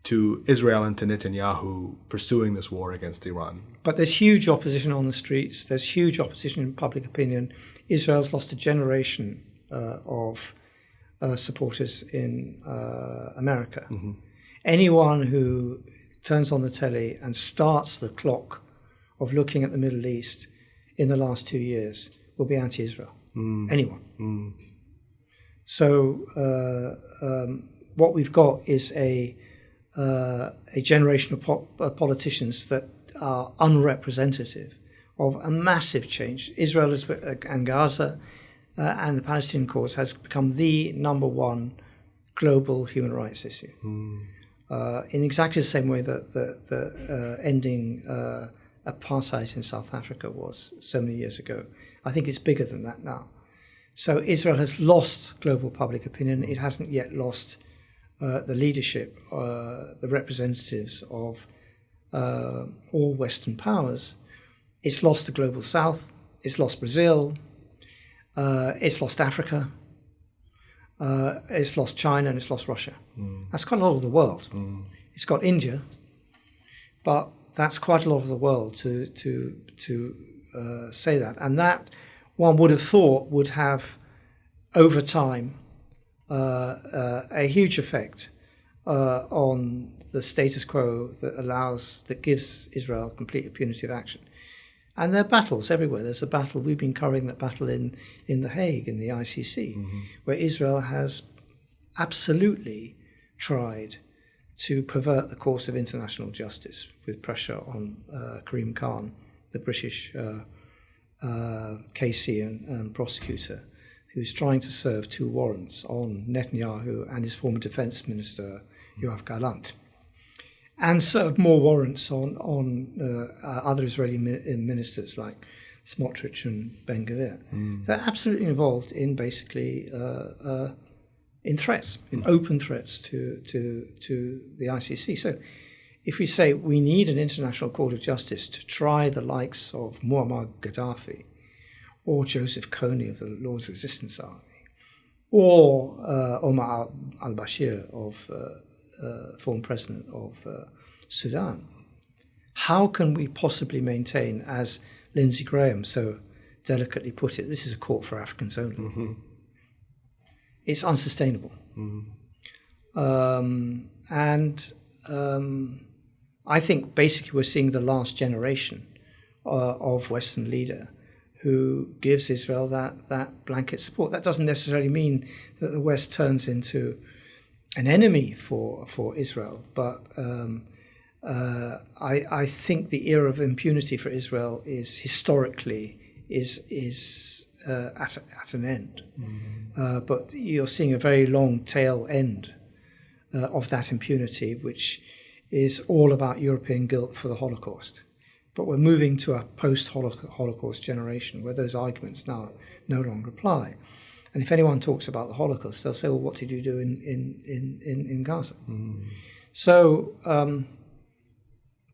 to Israel and to Netanyahu pursuing this war against Iran. But there's huge opposition on the streets. There's huge opposition in public opinion. Israel's lost a generation of supporters in America. Mm-hmm. Anyone who turns on the telly and starts the clock of looking at the Middle East in the last 2 years will be anti-Israel. Anyone. So what we've got is a generation of politicians that are unrepresentative of a massive change. Israel and Gaza and the Palestinian cause has become the number one global human rights issue. In exactly the same way that the ending apartheid in South Africa was so many years ago. I think it's bigger than that now. So Israel has lost global public opinion. It hasn't yet lost the leadership, the representatives of all Western powers. It's lost the global South. It's lost Brazil. It's lost Africa. It's lost China, and it's lost Russia. That's quite a lot of the world. It's got India, but that's quite a lot of the world to say that. And that, one would have thought, would have, over time, a huge effect on the status quo that gives Israel complete impunity of action. And there are battles everywhere. There's a battle, we've been covering that battle in The Hague, in the ICC, where Israel has absolutely tried to pervert the course of international justice with pressure on Karim Khan, the British KC and prosecutor, who's trying to serve 2 warrants on Netanyahu and his former defense minister, Yoav Gallant, and served more warrants on other Israeli ministers like Smotrich and Ben-Gvir. They're absolutely involved in basically in threats, in open threats to the ICC. So if we say we need an international court of justice to try the likes of Muammar Gaddafi or Joseph Kony of the Lord's Resistance Army or Omar al-Bashir of former president of Sudan, how can we possibly maintain, as Lindsey Graham so delicately put it, this is a court for Africans only? It's unsustainable. I think basically we're seeing the last generation of Western leader who gives Israel that blanket support. That doesn't necessarily mean that the West turns into an enemy for Israel, but I think the era of impunity for Israel is historically at an end. But you're seeing a very long tail end of that impunity, which is all about European guilt for the Holocaust. But we're moving to a post-Holocaust generation where those arguments now no longer apply. And if anyone talks about the Holocaust, they'll say, well, what did you do in Gaza? So,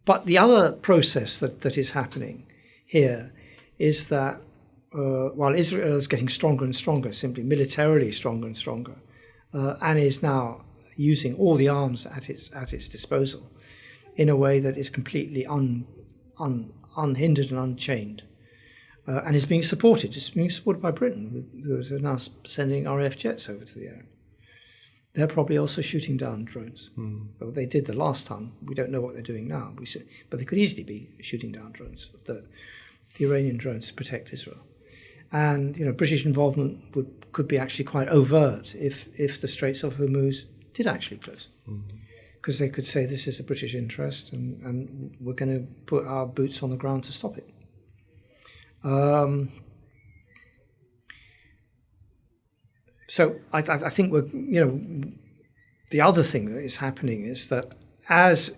but the other process that is happening here is that while Israel is getting stronger and stronger, simply militarily stronger and stronger, and is now using all the arms at its disposal in a way that is completely unhindered and unchained, and is being supported. It's being supported by Britain, who is now sending RAF jets over to the area. They're probably also shooting down drones. Well, they did the last time. We don't know what they're doing now. But they could easily be shooting down drones, the Iranian drones, to protect Israel. And British involvement could be actually quite overt if the Straits of Hormuz did actually close. Because they could say this is a British interest and we're going to put our boots on the ground to stop it. So I think the other thing that is happening is that as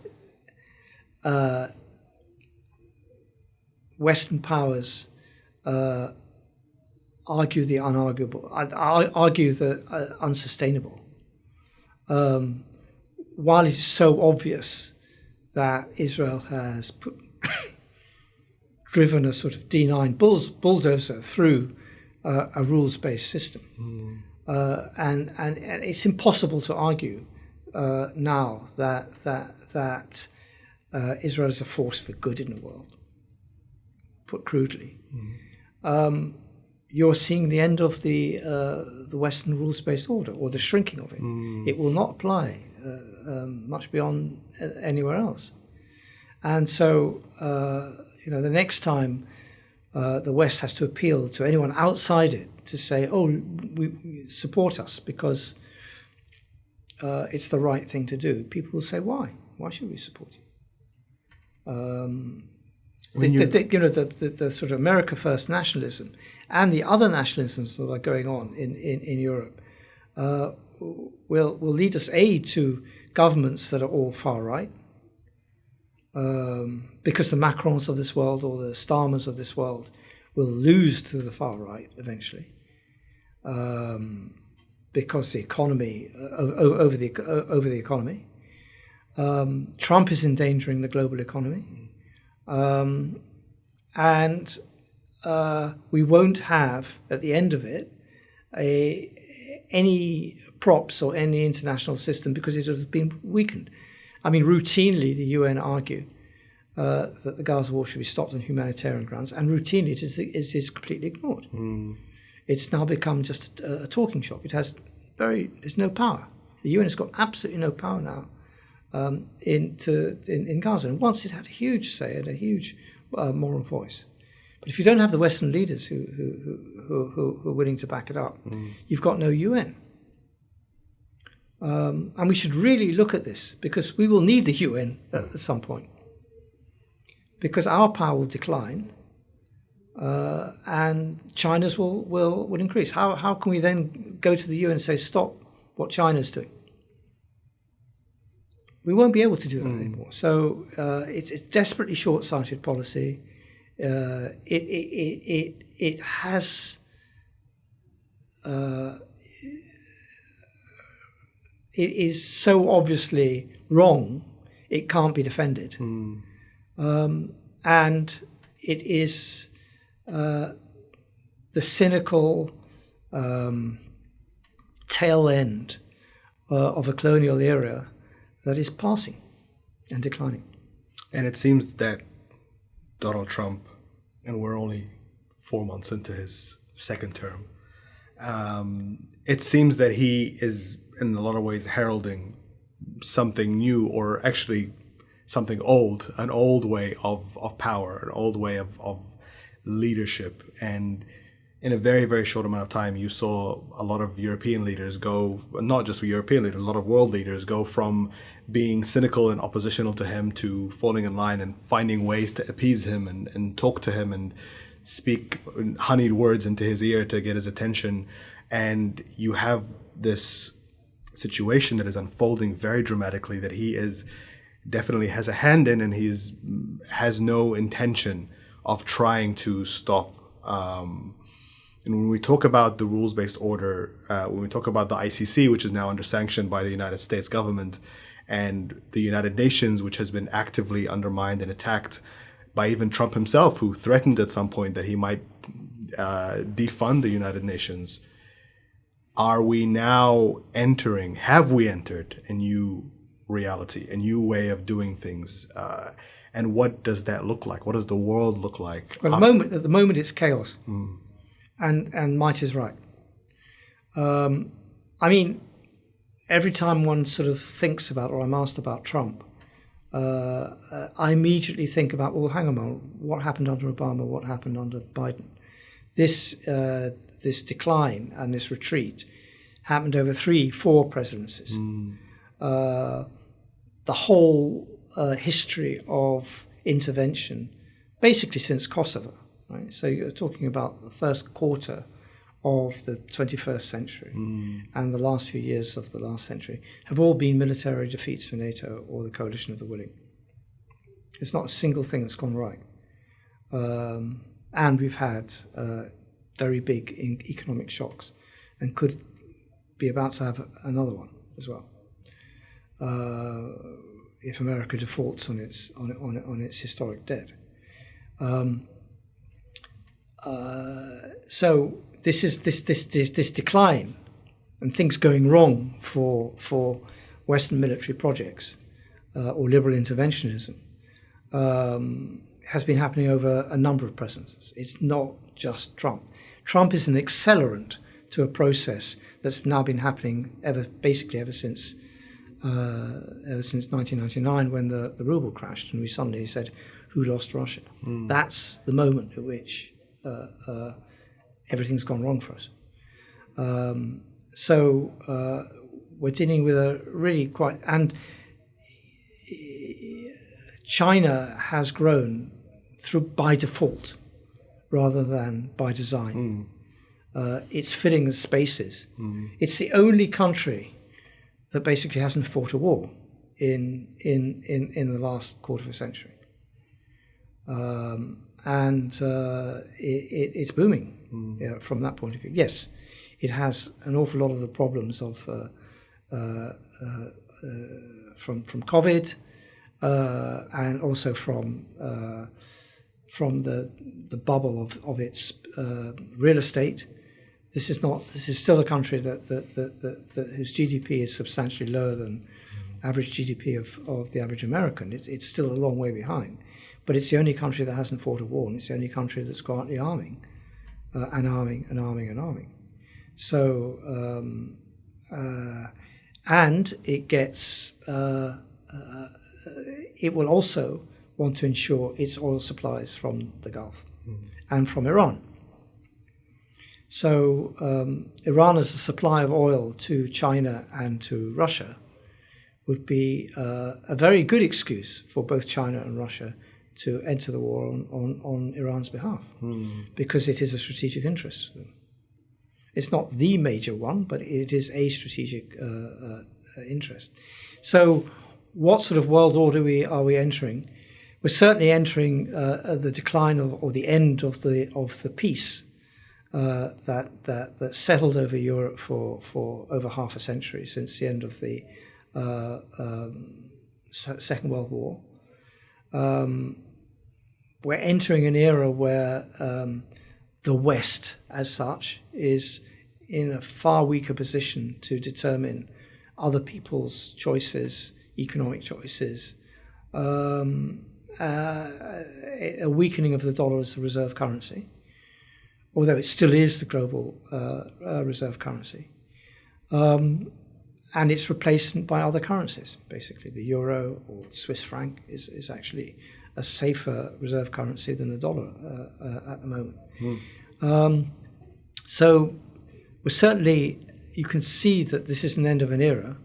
Western powers argue the unarguable, argue the unsustainable, while it is so obvious that Israel has driven a sort of D9 bulldozer through a rules-based system, and it's impossible to argue now that Israel is a force for good in the world, put crudely. You're seeing the end of the Western rules-based order, or the shrinking of it. It will not apply much beyond anywhere else. And so, the next time the West has to appeal to anyone outside it to say, "Oh, we support us because it's the right thing to do," people will say, "Why? Why should we support you?" The sort of America First nationalism and the other nationalisms that are going on in Europe will lead us to governments that are all far right, because the Macrons of this world or the Starmers of this world will lose to the far right eventually, because the economy over the economy. Trump is endangering the global economy. And we won't have, at the end of it, any props or any international system because it has been weakened. I mean, routinely the UN argue that the Gaza war should be stopped on humanitarian grounds, and routinely it is completely ignored. It's now become just a talking shop. There's no power. The UN has got absolutely no power now in Gaza. And once it had a huge say and a huge moral voice. But if you don't have the Western leaders who are willing to back it up, you've got no UN. And we should really look at this, because we will need the UN at some point. Because our power will decline, and China's will increase. How can we then go to the UN and say, stop what China's doing? We won't be able to do that anymore. So it's desperately short-sighted policy. It has it is so obviously wrong, it can't be defended. And it is the cynical tail end of a colonial era that is passing and declining. And it seems that Donald Trump, and we're only 4 months into his second term, it seems that he is in a lot of ways heralding something new, or actually something old, an old way of power, an old way of leadership. And in a very, very short amount of time, you saw a lot of European leaders go, not just European leaders, a lot of world leaders go from being cynical and oppositional to him to falling in line and finding ways to appease him and talk to him and speak honeyed words into his ear to get his attention. And you have this situation that is unfolding very dramatically, that he is definitely has a hand in, and has no intention of trying to stop. And when we talk about the rules-based order, when we talk about the ICC, which is now under sanction by the United States government, and the United Nations, which has been actively undermined and attacked by even Trump himself, who threatened at some point that he might defund the United Nations, have we entered a new reality, a new way of doing things? And what does that look like? What does the world look like? Well, at the moment it's chaos. And might is right. I mean, every time one sort of thinks about, or I'm asked about Trump, I immediately think about, well, hang on a moment, what happened under Obama, what happened under Biden? This decline and this retreat happened over 3-4 presidencies. The whole history of intervention, basically since Kosovo, right? So you're talking about the first quarter of the 21st century and the last few years of the last century have all been military defeats for NATO or the coalition of the willing. It's not a single thing that's gone right. And we've had very big economic shocks and could be about to have another one as well. if America defaults on its historic debt. So this decline and things going wrong for Western military projects or liberal interventionism has been happening over a number of presidents. It's not just Trump. Trump is an accelerant to a process that's now been happening ever since 1999, when the ruble crashed and we suddenly said, "Who lost Russia?" That's the moment at which everything's gone wrong for us. So we're dealing with a really quite, and China has grown by default rather than by design. It's filling the spaces. It's the only country that basically hasn't fought a war in the last quarter of a century, and it's booming from that point of view. Yes, it has an awful lot of the problems of from COVID, and also from the bubble of its real estate. This is still a country that whose GDP is substantially lower than average GDP of the average American. It's still a long way behind, but it's the only country that hasn't fought a war, and it's the only country that's quietly arming. So, and it gets, it will also want to ensure its oil supplies from the Gulf and from Iran. So, Iran as a supply of oil to China and to Russia would be a very good excuse for both China and Russia to enter the war on Iran's behalf, because it is a strategic interest for them. It's not the major one, but it is a strategic interest. So what sort of world order are we entering? We're certainly entering the decline or the end of the peace that settled over Europe for over half a century, since the end of the Second World War. We're entering an era where the West, as such, is in a far weaker position to determine other people's choices, economic choices, a weakening of the dollar as the reserve currency, although it still is the global reserve currency, and its replacement by other currencies. Basically, the euro or the Swiss franc is actually a safer reserve currency than the dollar at the moment. So we're certainly, you can see that this is an end of an era.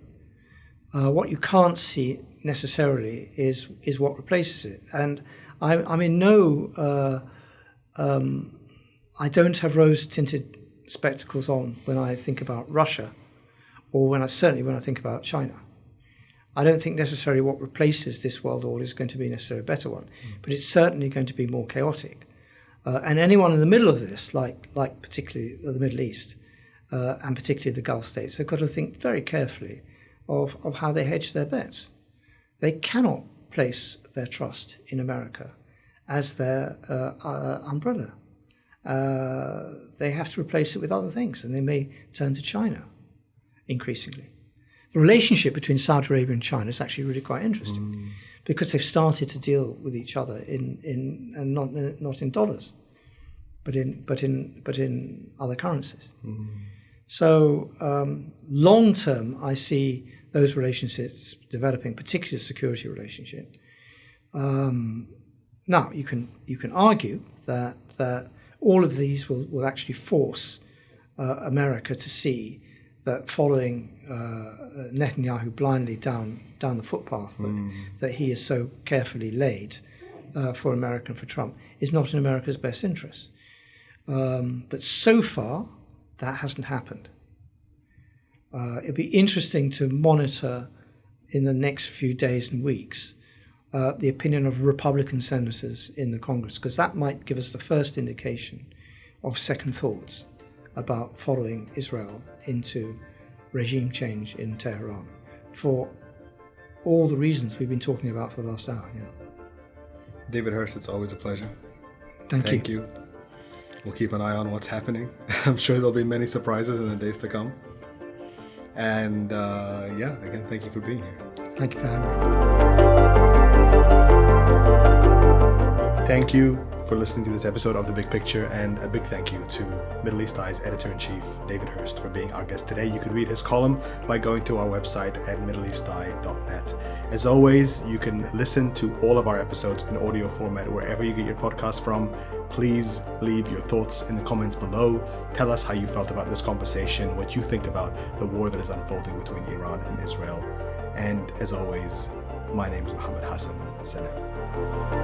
What you can't see necessarily is what replaces it. And I'm in no, I don't have rose-tinted spectacles on when I think about Russia, or when I think about China. I don't think necessarily what replaces this world order is going to be necessarily a better one, but it's certainly going to be more chaotic. And anyone in the middle of this, like particularly the Middle East, and particularly the Gulf states, have got to think very carefully of how they hedge their bets. They cannot place their trust in America as their umbrella. They have to replace it with other things, and they may turn to China increasingly. The relationship between Saudi Arabia and China is actually really quite interesting, because they've started to deal with each other in not in dollars, but in other currencies. So long term, I see those relationships developing, particularly the security relationship. Now you can argue that all of these will actually force America to see that following Netanyahu blindly down the footpath that he has so carefully laid for America and for Trump is not in America's best interest. But so far, that hasn't happened. It'll be interesting to monitor in the next few days and weeks the opinion of Republican senators in the Congress, because that might give us the first indication of second thoughts about following Israel into regime change in Tehran for all the reasons we've been talking about for the last hour. Yeah. David Hearst, it's always a pleasure. Thank you. We'll keep an eye on what's happening. I'm sure there'll be many surprises in the days to come. And again, thank you for being here. Thank you for having me. Thank you for listening to this episode of The Big Picture, and a big thank you to Middle East Eye's Editor-in-Chief, David Hearst, for being our guest today. You could read his column by going to our website at middleeasteye.net. As always, you can listen to all of our episodes in audio format wherever you get your podcasts from. Please leave your thoughts in the comments below. Tell us how you felt about this conversation, what you think about the war that is unfolding between Iran and Israel. And as always, my name is Mohammed Hassan. Salam.